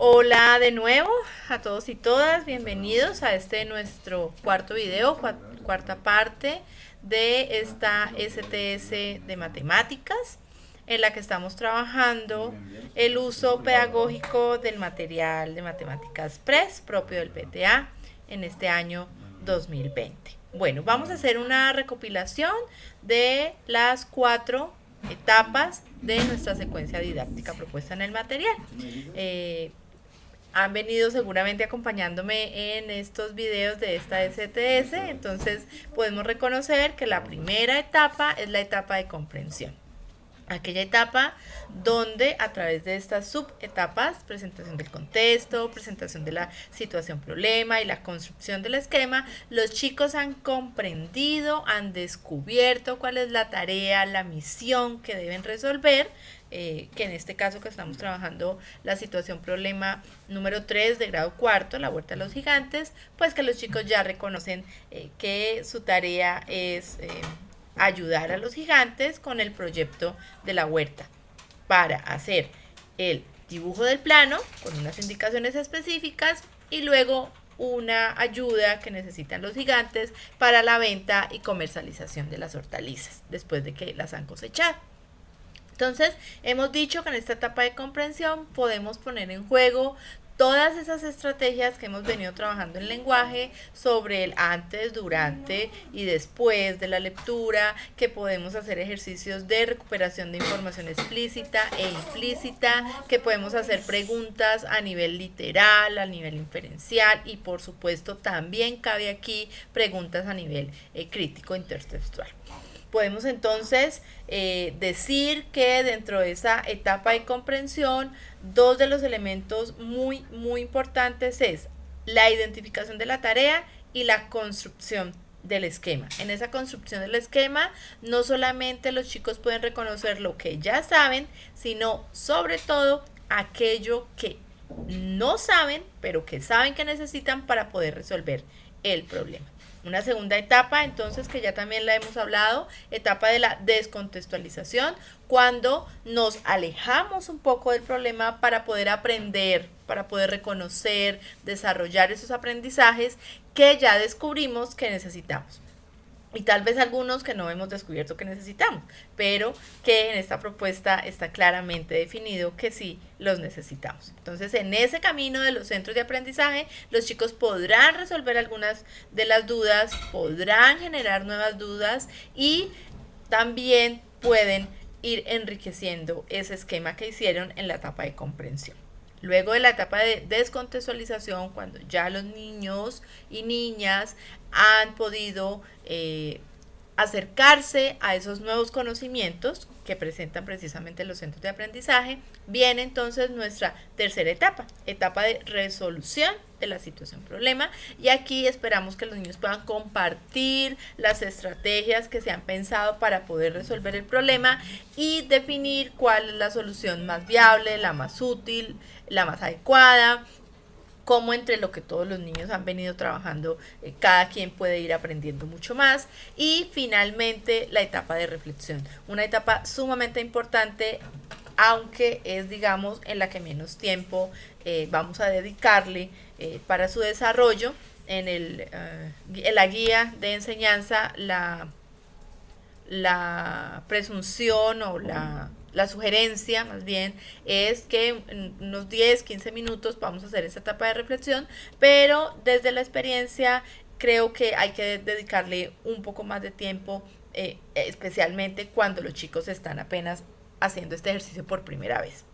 Hola de nuevo a todos y todas, bienvenidos a este nuestro cuarto video, cuarta parte de esta STS de matemáticas, en la que estamos trabajando el uso pedagógico del material de matemáticas PRES propio del PTA en este año 2020. Bueno, vamos a hacer una recopilación de las 4 etapas de nuestra secuencia didáctica propuesta en el material. Han venido seguramente acompañándome en estos videos de esta STS, entonces podemos reconocer que la primera etapa es la etapa de comprensión. Aquella etapa donde a través de estas subetapas, presentación del contexto, presentación de la situación problema y la construcción del esquema, los chicos han comprendido, han descubierto cuál es la tarea, la misión que deben resolver, que en este caso que estamos trabajando la situación problema número 3 de grado cuarto, la huerta de los gigantes, pues que los chicos ya reconocen que su tarea es ayudar a los gigantes con el proyecto de la huerta para hacer el dibujo del plano con unas indicaciones específicas y luego una ayuda que necesitan los gigantes para la venta y comercialización de las hortalizas después de que las han cosechado. Entonces, hemos dicho que en esta etapa de comprensión podemos poner en juego todas esas estrategias que hemos venido trabajando en lenguaje sobre el antes, durante y después de la lectura, que podemos hacer ejercicios de recuperación de información explícita e implícita, que podemos hacer preguntas a nivel literal, a nivel inferencial y por supuesto también cabe aquí preguntas a nivel crítico intertextual. Podemos entonces decir que dentro de esa etapa de comprensión, dos de los elementos muy importantes es la identificación de la tarea y la construcción del esquema. En esa construcción del esquema, no solamente los chicos pueden reconocer lo que ya saben, sino sobre todo aquello que no saben, pero que saben que necesitan para poder resolver el problema. Una segunda etapa, entonces, que ya también la hemos hablado, etapa de la descontextualización, cuando nos alejamos un poco del problema para poder aprender, para poder reconocer, desarrollar esos aprendizajes que ya descubrimos que necesitamos. Y tal vez algunos que no hemos descubierto que necesitamos, pero que en esta propuesta está claramente definido que sí los necesitamos. Entonces, en ese camino de los centros de aprendizaje, los chicos podrán resolver algunas de las dudas, podrán generar nuevas dudas y también pueden ir enriqueciendo ese esquema que hicieron en la etapa de comprensión. Luego de la etapa de descontextualización, cuando ya los niños y niñas han podido acercarse a esos nuevos conocimientos que presentan precisamente los centros de aprendizaje, viene entonces nuestra tercera etapa, etapa de resolución de la situación problema, y aquí esperamos que los niños puedan compartir las estrategias que se han pensado para poder resolver el problema y definir cuál es la solución más viable, la más útil, la más adecuada, como entre lo que todos los niños han venido trabajando, cada quien puede ir aprendiendo mucho más. Y finalmente la etapa de reflexión, una etapa sumamente importante, aunque es, digamos, en la que menos tiempo vamos a dedicarle para su desarrollo. En la guía de enseñanza, la presunción o la sugerencia más bien es que en unos 10-15 minutos vamos a hacer esta etapa de reflexión, pero desde la experiencia creo que hay que dedicarle un poco más de tiempo, especialmente cuando los chicos están apenas haciendo este ejercicio por primera vez.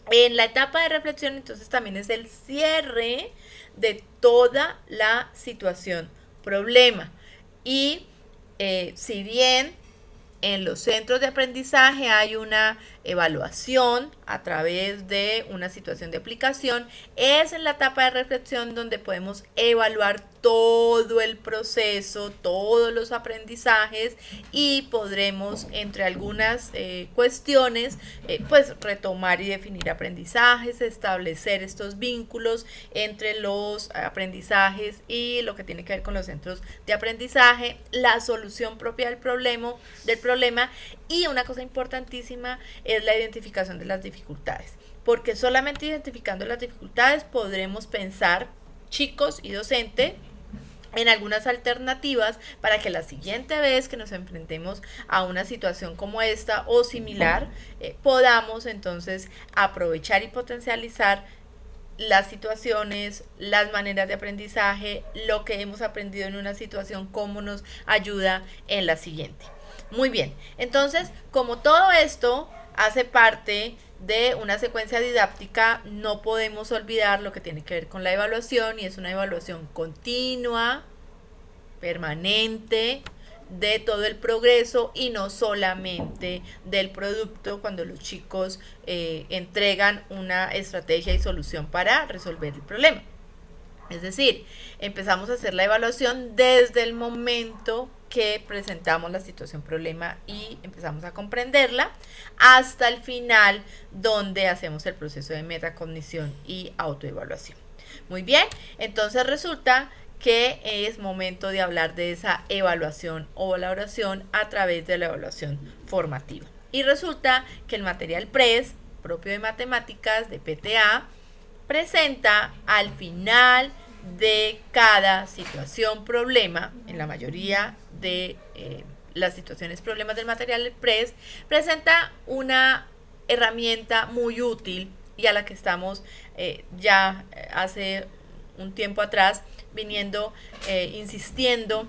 En la etapa de reflexión entonces también es el cierre de toda la situación problema y si bien en los centros de aprendizaje hay una evaluación a través de una situación de aplicación, es en la etapa de reflexión donde podemos evaluar todo el proceso, todos los aprendizajes y podremos entre algunas cuestiones pues retomar y definir aprendizajes, establecer estos vínculos entre los aprendizajes y lo que tiene que ver con los centros de aprendizaje, la solución propia del problema y una cosa importantísima es la identificación de las dificultades. porque solamente identificando las dificultades podremos pensar, chicos y docente, en algunas alternativas para que la siguiente vez que nos enfrentemos a una situación como esta o similar, podamos entonces aprovechar y potencializar las situaciones, las maneras de aprendizaje, lo que hemos aprendido en una situación, cómo nos ayuda en la siguiente. Muy bien, entonces, como todo esto hace parte de una secuencia didáctica, no podemos olvidar lo que tiene que ver con la evaluación, y es una evaluación continua, permanente, de todo el progreso y no solamente del producto cuando los chicos entregan una estrategia y solución para resolver el problema. Es decir, empezamos a hacer la evaluación desde el momento que presentamos la situación problema y empezamos a comprenderla hasta el final, donde hacemos el proceso de metacognición y autoevaluación. Muy bien, entonces resulta que es momento de hablar de esa evaluación o valoración a través de la evaluación formativa. Y resulta que el material PRES, propio de matemáticas, de PTA, presenta al final de cada situación problema, en la mayoría de las situaciones problemas del material PRES, presenta una herramienta muy útil y a la que estamos ya hace un tiempo atrás viniendo insistiendo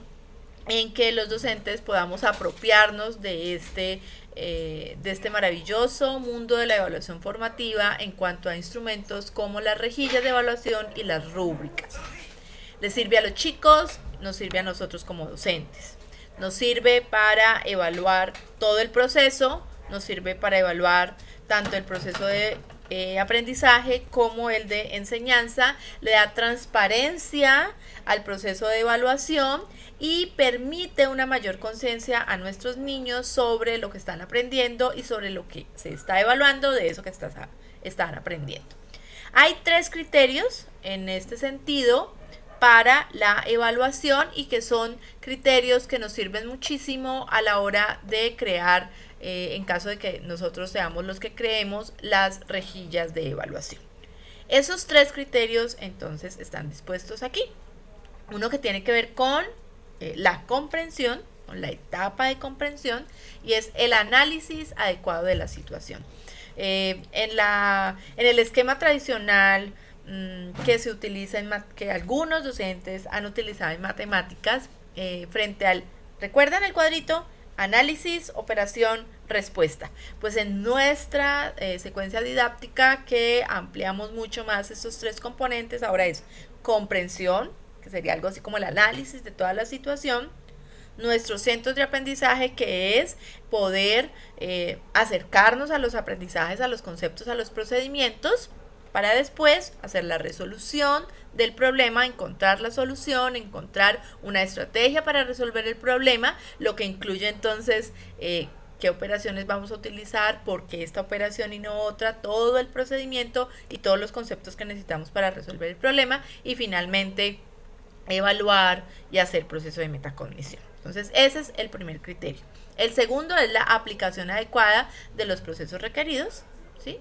en que los docentes podamos apropiarnos de este maravilloso mundo de la evaluación formativa en cuanto a instrumentos como las rejillas de evaluación y las rúbricas. Les sirve a los chicos, nos sirve a nosotros como docentes. Nos sirve para evaluar todo el proceso, nos sirve para evaluar tanto el proceso de aprendizaje como el de enseñanza, le da transparencia al proceso de evaluación y permite una mayor conciencia a nuestros niños sobre lo que están aprendiendo y sobre lo que se está evaluando de eso que están aprendiendo. Hay 3 criterios en este sentido para la evaluación y que son criterios que nos sirven muchísimo a la hora de crear, en caso de que nosotros seamos los que creemos las rejillas de evaluación. Esos 3 criterios entonces están dispuestos aquí. Uno que tiene que ver con la comprensión, con la etapa de comprensión, y es el análisis adecuado de la situación. En el esquema tradicional que se utiliza que algunos docentes han utilizado en matemáticas, frente al, ¿recuerdan el cuadrito? Análisis, operación, respuesta. Pues en nuestra secuencia didáctica, que ampliamos mucho más estos 3 componentes, ahora es comprensión, que sería algo así como el análisis de toda la situación, nuestros centros de aprendizaje, que es poder acercarnos a los aprendizajes, a los conceptos, a los procedimientos, para después hacer la resolución del problema, encontrar la solución, encontrar una estrategia para resolver el problema, lo que incluye entonces qué operaciones vamos a utilizar, por qué esta operación y no otra, todo el procedimiento y todos los conceptos que necesitamos para resolver el problema, y finalmente evaluar y hacer proceso de metacognición. Entonces ese es el primer criterio. El segundo es la aplicación adecuada de los procesos requeridos, ¿sí?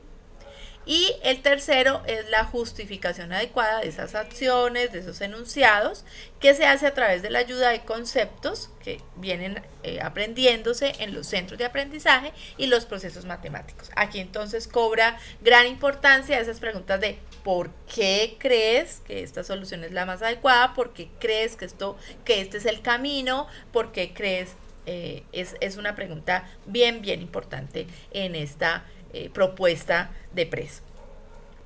Y el tercero es la justificación adecuada de esas acciones, de esos enunciados, que se hace a través de la ayuda de conceptos que vienen aprendiéndose en los centros de aprendizaje y los procesos matemáticos. Aquí entonces cobra gran importancia esas preguntas de ¿por qué crees que esta solución es la más adecuada? ¿Por qué crees que este es el camino? ¿Por qué crees? Es una pregunta bien importante en esta propuesta de PRES.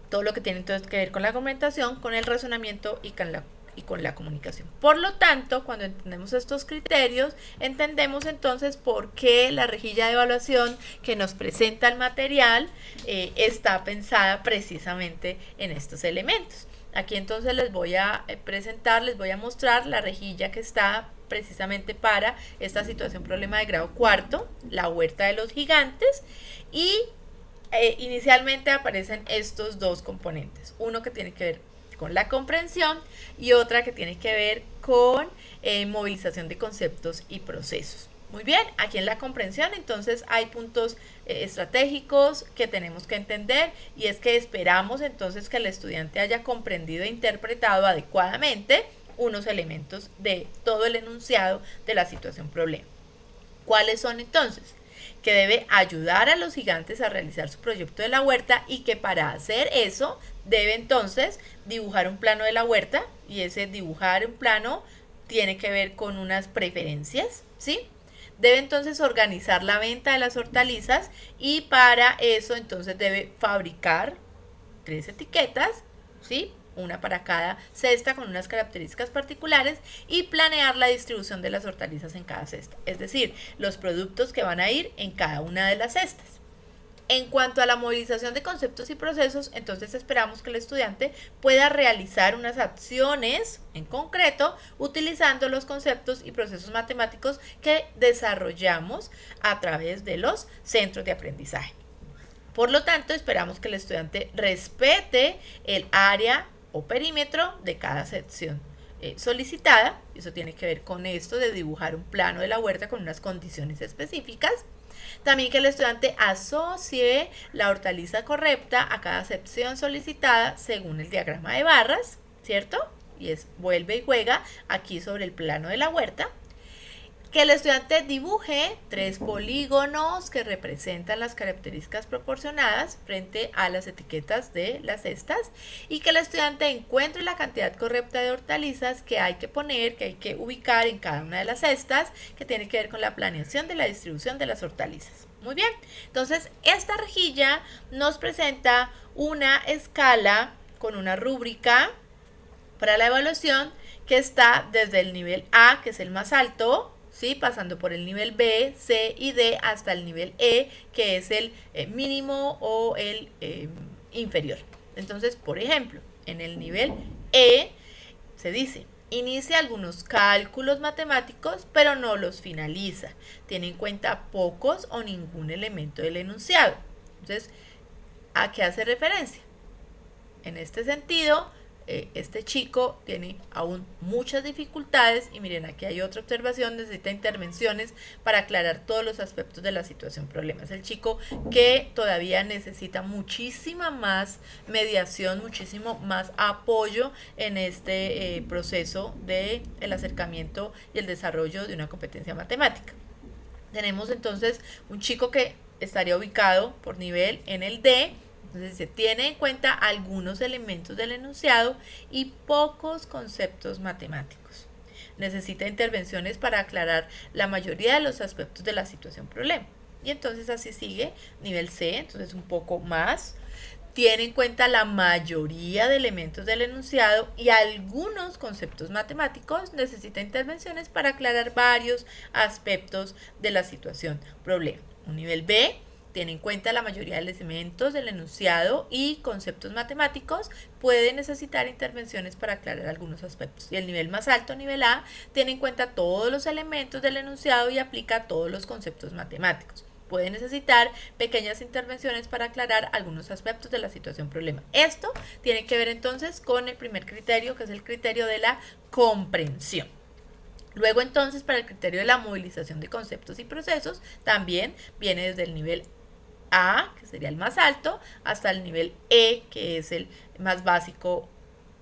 Todo lo que tiene entonces que ver con la argumentación, con el razonamiento y con la comunicación. Por lo tanto, cuando entendemos estos criterios, entendemos entonces por qué la rejilla de evaluación que nos presenta el material está pensada precisamente en estos elementos. Aquí entonces les voy a presentar, les voy a mostrar la rejilla que está precisamente para esta situación problema de grado 4, la huerta de los gigantes, y inicialmente aparecen estos 2 componentes, uno que tiene que ver con la comprensión y otra que tiene que ver con movilización de conceptos y procesos. Muy bien, aquí en la comprensión entonces hay puntos estratégicos que tenemos que entender, y es que esperamos entonces que el estudiante haya comprendido e interpretado adecuadamente unos elementos de todo el enunciado de la situación problema. ¿Cuáles son entonces? Que debe ayudar a los gigantes a realizar su proyecto de la huerta, y que para hacer eso debe entonces dibujar un plano de la huerta, y ese dibujar un plano tiene que ver con unas preferencias, ¿sí? Debe entonces organizar la venta de las hortalizas, y para eso entonces debe fabricar 3 etiquetas, ¿sí? Una para cada cesta con unas características particulares, y planear la distribución de las hortalizas en cada cesta, es decir, los productos que van a ir en cada una de las cestas. En cuanto a la movilización de conceptos y procesos, entonces esperamos que el estudiante pueda realizar unas acciones en concreto utilizando los conceptos y procesos matemáticos que desarrollamos a través de los centros de aprendizaje. Por lo tanto, esperamos que el estudiante respete el área o perímetro de cada sección solicitada. Eso tiene que ver con esto de dibujar un plano de la huerta con unas condiciones específicas. También que el estudiante asocie la hortaliza correcta a cada sección solicitada según el diagrama de barras, ¿cierto? Y es vuelve y juega aquí sobre el plano de la huerta. Que el estudiante dibuje 3 polígonos que representan las características proporcionadas frente a las etiquetas de las cestas, y que el estudiante encuentre la cantidad correcta de hortalizas que hay que poner, que hay que ubicar en cada una de las cestas, que tiene que ver con la planeación de la distribución de las hortalizas. Muy bien, entonces esta rejilla nos presenta una escala con una rúbrica para la evaluación que está desde el nivel A, que es el más alto, ¿sí? Pasando por el nivel B, C y D hasta el nivel E, que es el mínimo o el inferior. Entonces, por ejemplo, en el nivel E se dice: inicia algunos cálculos matemáticos, pero no los finaliza. Tiene en cuenta pocos o ningún elemento del enunciado. Entonces, ¿a qué hace referencia? En este sentido, este chico tiene aún muchas dificultades, y miren, aquí hay otra observación: necesita intervenciones para aclarar todos los aspectos de la situación problema. Es el chico que todavía necesita muchísima más mediación, muchísimo más apoyo en este proceso de el acercamiento y el desarrollo de una competencia matemática. Tenemos entonces un chico que estaría ubicado por nivel en el D. Entonces se tiene en cuenta algunos elementos del enunciado y pocos conceptos matemáticos. Necesita intervenciones para aclarar la mayoría de los aspectos de la situación problema. Y entonces así sigue, nivel C, entonces un poco más. Tiene en cuenta la mayoría de elementos del enunciado y algunos conceptos matemáticos. Necesita intervenciones para aclarar varios aspectos de la situación problema. Un nivel B tiene en cuenta la mayoría de los elementos del enunciado y conceptos matemáticos, puede necesitar intervenciones para aclarar algunos aspectos. Y el nivel más alto, nivel A, tiene en cuenta todos los elementos del enunciado y aplica todos los conceptos matemáticos. Puede necesitar pequeñas intervenciones para aclarar algunos aspectos de la situación problema. Esto tiene que ver entonces con el primer criterio, que es el criterio de la comprensión. Luego entonces, para el criterio de la movilización de conceptos y procesos, también viene desde el nivel A, que sería el más alto, hasta el nivel E, que es el más básico,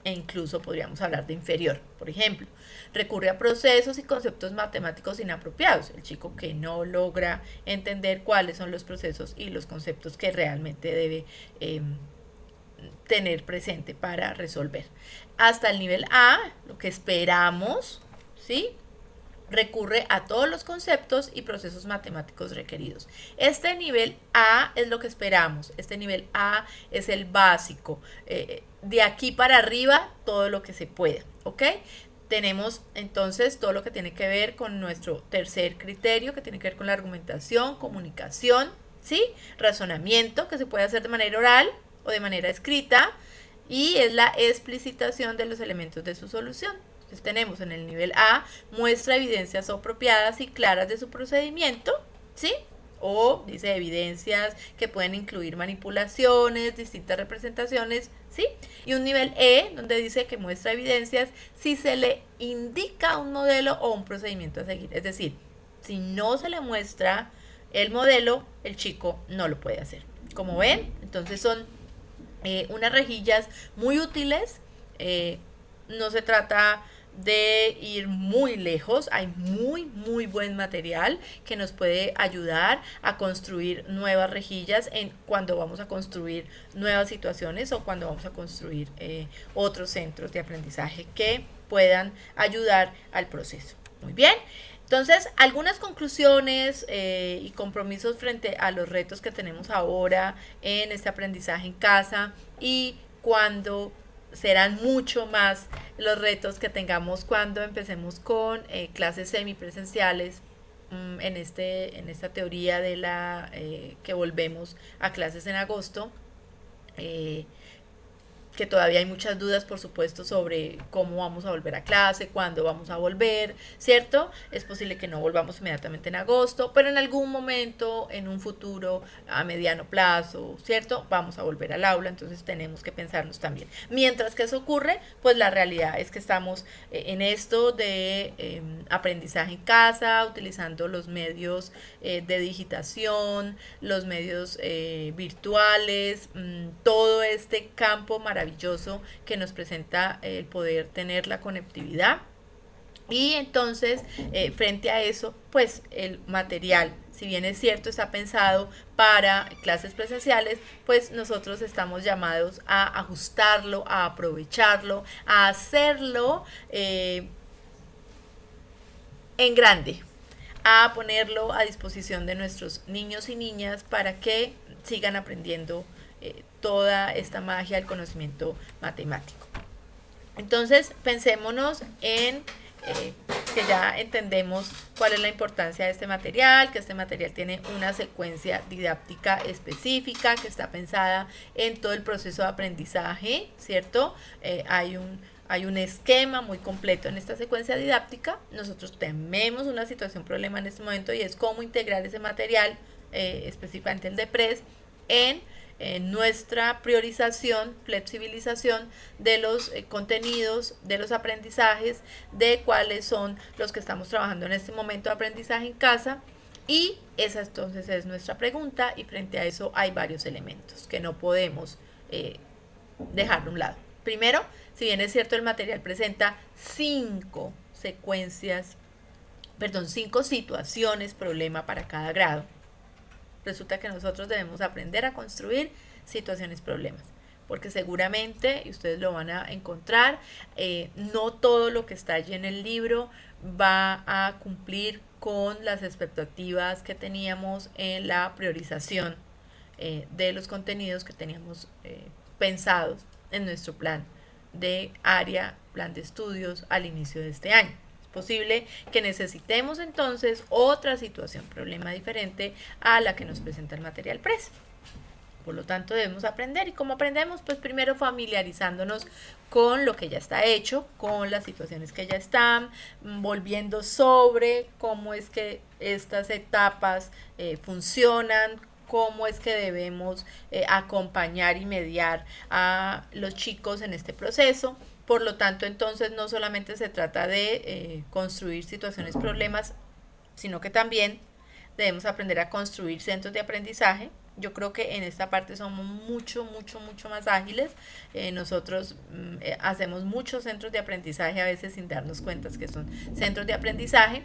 e incluso podríamos hablar de inferior. Por ejemplo, recurre a procesos y conceptos matemáticos inapropiados. El chico que no logra entender cuáles son los procesos y los conceptos que realmente debe tener presente para resolver. Hasta el nivel A, lo que esperamos, ¿sí?, recurre a todos los conceptos y procesos matemáticos requeridos. Este nivel A es lo que esperamos. Este nivel A es el básico. De aquí para arriba, todo lo que se pueda, ¿ok? Tenemos entonces todo lo que tiene que ver con nuestro tercer criterio, que tiene que ver con la argumentación, comunicación, ¿sí?, razonamiento, que se puede hacer de manera oral o de manera escrita, y es la explicitación de los elementos de su solución. Entonces tenemos en el nivel A, muestra evidencias apropiadas y claras de su procedimiento, ¿sí? O dice evidencias que pueden incluir manipulaciones, distintas representaciones, ¿sí? Y un nivel E, donde dice que muestra evidencias si se le indica un modelo o un procedimiento a seguir. Es decir, Si no se le muestra el modelo, el chico no lo puede hacer. Como ven, entonces son unas rejillas muy útiles. No se trata de ir muy lejos, hay muy buen material que nos puede ayudar a construir nuevas rejillas cuando vamos a construir nuevas situaciones o cuando vamos a construir otros centros de aprendizaje que puedan ayudar al proceso. Muy bien. Entonces, algunas conclusiones y compromisos frente a los retos que tenemos ahora en este aprendizaje en casa y cuando serán mucho más los retos que tengamos cuando empecemos con clases semipresenciales en esta teoría de que volvemos a clases en agosto. Que todavía hay muchas dudas, por supuesto, sobre cómo vamos a volver a clase, cuándo vamos a volver, ¿cierto? Es posible que no volvamos inmediatamente en agosto, pero en algún momento, en un futuro, a mediano plazo, ¿cierto? Vamos a volver al aula, entonces tenemos que pensarnos también. Mientras que eso ocurre, pues la realidad es que estamos en esto de aprendizaje en casa, utilizando los medios de digitación, los medios virtuales, todo este campo maravilloso que nos presenta el poder tener la conectividad. Y entonces, frente a eso, pues el material, si bien es cierto, está pensado para clases presenciales, pues nosotros estamos llamados a ajustarlo, a aprovecharlo, a hacerlo en grande, a ponerlo a disposición de nuestros niños y niñas para que sigan aprendiendo toda esta magia del conocimiento matemático. Entonces, pensémonos en que ya entendemos cuál es la importancia de este material, que este material tiene una secuencia didáctica específica que está pensada en todo el proceso de aprendizaje, ¿cierto? Hay un esquema muy completo en esta secuencia didáctica. Nosotros tenemos una situación problema en este momento y es cómo integrar ese material, específicamente el de PRES, en nuestra priorización, flexibilización de los contenidos, de los aprendizajes, de cuáles son los que estamos trabajando en este momento de aprendizaje en casa. Y esa entonces es nuestra pregunta, y frente a eso hay varios elementos que no podemos dejar de un lado. Primero, si bien es cierto, el material presenta 5 situaciones problema para cada grado, resulta que nosotros debemos aprender a construir situaciones problemas, porque seguramente, y ustedes lo van a encontrar, no todo lo que está allí en el libro va a cumplir con las expectativas que teníamos en la priorización de los contenidos que teníamos pensados en nuestro plan de área, plan de estudios al inicio de este año. Posible que necesitemos entonces otra situación, problema diferente a la que nos presenta el material PRES. Por lo tanto, debemos aprender. ¿Y cómo aprendemos? Pues primero familiarizándonos con lo que ya está hecho, con las situaciones que ya están, volviendo sobre cómo es que estas etapas funcionan, cómo es que debemos acompañar y mediar a los chicos en este proceso. Por lo tanto, entonces, no solamente se trata de construir situaciones problemas, sino que también debemos aprender a construir centros de aprendizaje. Yo creo que en esta parte somos mucho más ágiles. Nosotros hacemos muchos centros de aprendizaje a veces sin darnos cuenta que son centros de aprendizaje.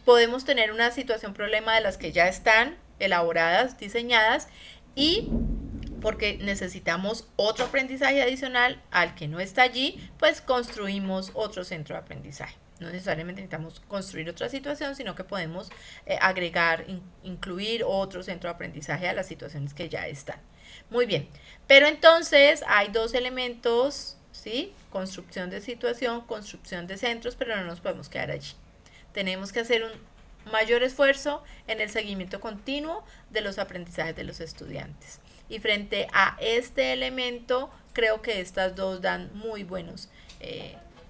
Podemos tener una situación problema de las que ya están elaboradas, diseñadas, y porque necesitamos otro aprendizaje adicional al que no está allí, pues construimos otro centro de aprendizaje. No necesariamente necesitamos construir otra situación, sino que podemos agregar, incluir otro centro de aprendizaje a las situaciones que ya están. Muy bien, pero entonces hay 2 elementos, ¿sí? Construcción de situación, construcción de centros, pero no nos podemos quedar allí. Tenemos que hacer un mayor esfuerzo en el seguimiento continuo de los aprendizajes de los estudiantes. Y frente a este elemento, creo que estas 2 dan muy buenos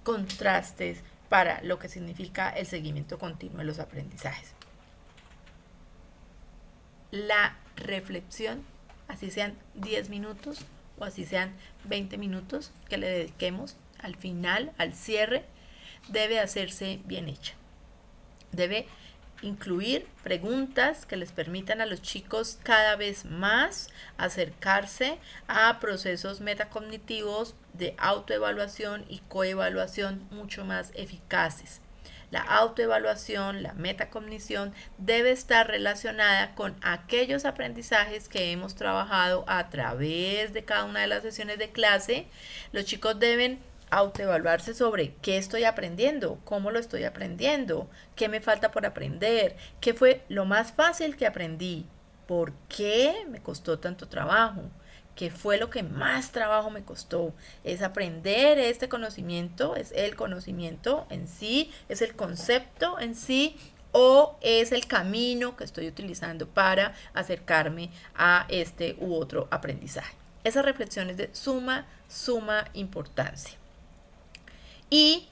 contrastes para lo que significa el seguimiento continuo de los aprendizajes. La reflexión, así sean 10 minutos o así sean 20 minutos que le dediquemos al final, al cierre, debe hacerse bien hecha. Debe incluir preguntas que les permitan a los chicos cada vez más acercarse a procesos metacognitivos de autoevaluación y coevaluación mucho más eficaces. La autoevaluación, la metacognición debe estar relacionada con aquellos aprendizajes que hemos trabajado a través de cada una de las sesiones de clase. Los chicos deben autoevaluarse sobre qué estoy aprendiendo, cómo lo estoy aprendiendo, qué me falta por aprender, qué fue lo más fácil que aprendí, por qué me costó tanto trabajo, qué fue lo que más trabajo me costó. Es aprender este conocimiento, es el conocimiento en sí, es el concepto en sí, o es el camino que estoy utilizando para acercarme a este u otro aprendizaje. Esa reflexión es de suma importancia. Y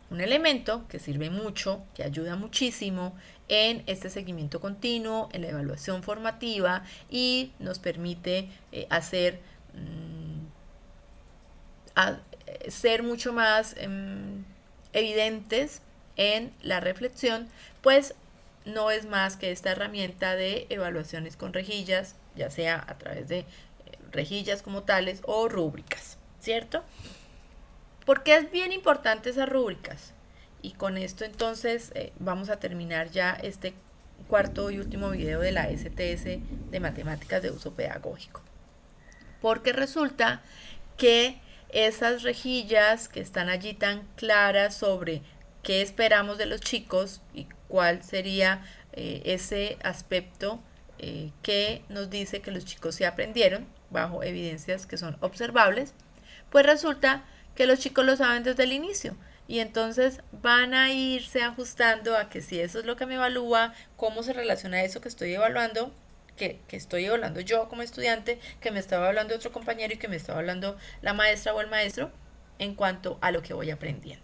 un elemento que sirve mucho, que ayuda muchísimo en este seguimiento continuo, en la evaluación formativa y nos permite ser mucho más evidentes en la reflexión, pues no es más que esta herramienta de evaluaciones con rejillas, ya sea a través de rejillas como tales o rúbricas, ¿cierto? Porque es bien importante esas rúbricas. Y con esto entonces vamos a terminar ya este cuarto y último video de la STS de matemáticas de uso pedagógico. Porque resulta que esas rejillas que están allí tan claras sobre qué esperamos de los chicos y cuál sería ese aspecto que nos dice que los chicos se aprendieron bajo evidencias que son observables, pues resulta que los chicos lo saben desde el inicio y entonces van a irse ajustando a que si eso es lo que me evalúa, cómo se relaciona eso que estoy evaluando, que estoy evaluando yo como estudiante, que me estaba hablando otro compañero y que me estaba hablando la maestra o el maestro en cuanto a lo que voy aprendiendo.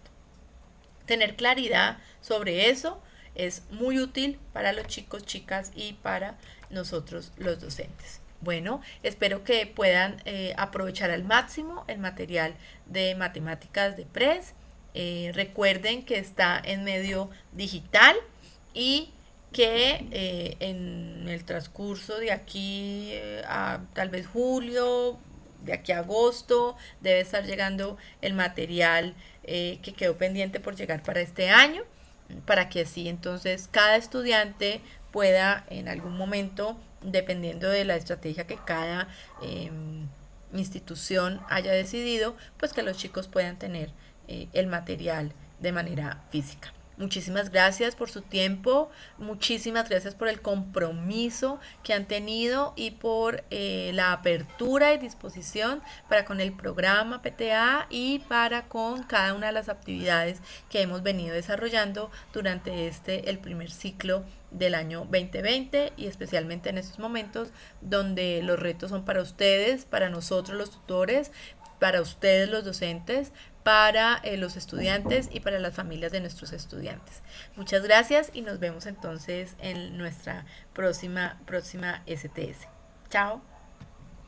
Tener claridad sobre eso es muy útil para los chicos, chicas y para nosotros los docentes. Bueno, espero que puedan aprovechar al máximo el material de matemáticas de PRES. Recuerden que está en medio digital y que en el transcurso de aquí a tal vez julio, de aquí a agosto, debe estar llegando el material que quedó pendiente por llegar para este año, para que así entonces cada estudiante pueda en algún momento, dependiendo de la estrategia que cada institución haya decidido, pues que los chicos puedan tener el material de manera física. Muchísimas gracias por su tiempo, muchísimas gracias por el compromiso que han tenido y por la apertura y disposición para con el programa PTA y para con cada una de las actividades que hemos venido desarrollando durante el primer ciclo del año 2020 y especialmente en estos momentos donde los retos son para ustedes, para nosotros los tutores, para ustedes los docentes, para los estudiantes y para las familias de nuestros estudiantes. Muchas gracias y nos vemos entonces en nuestra próxima STS. Chao.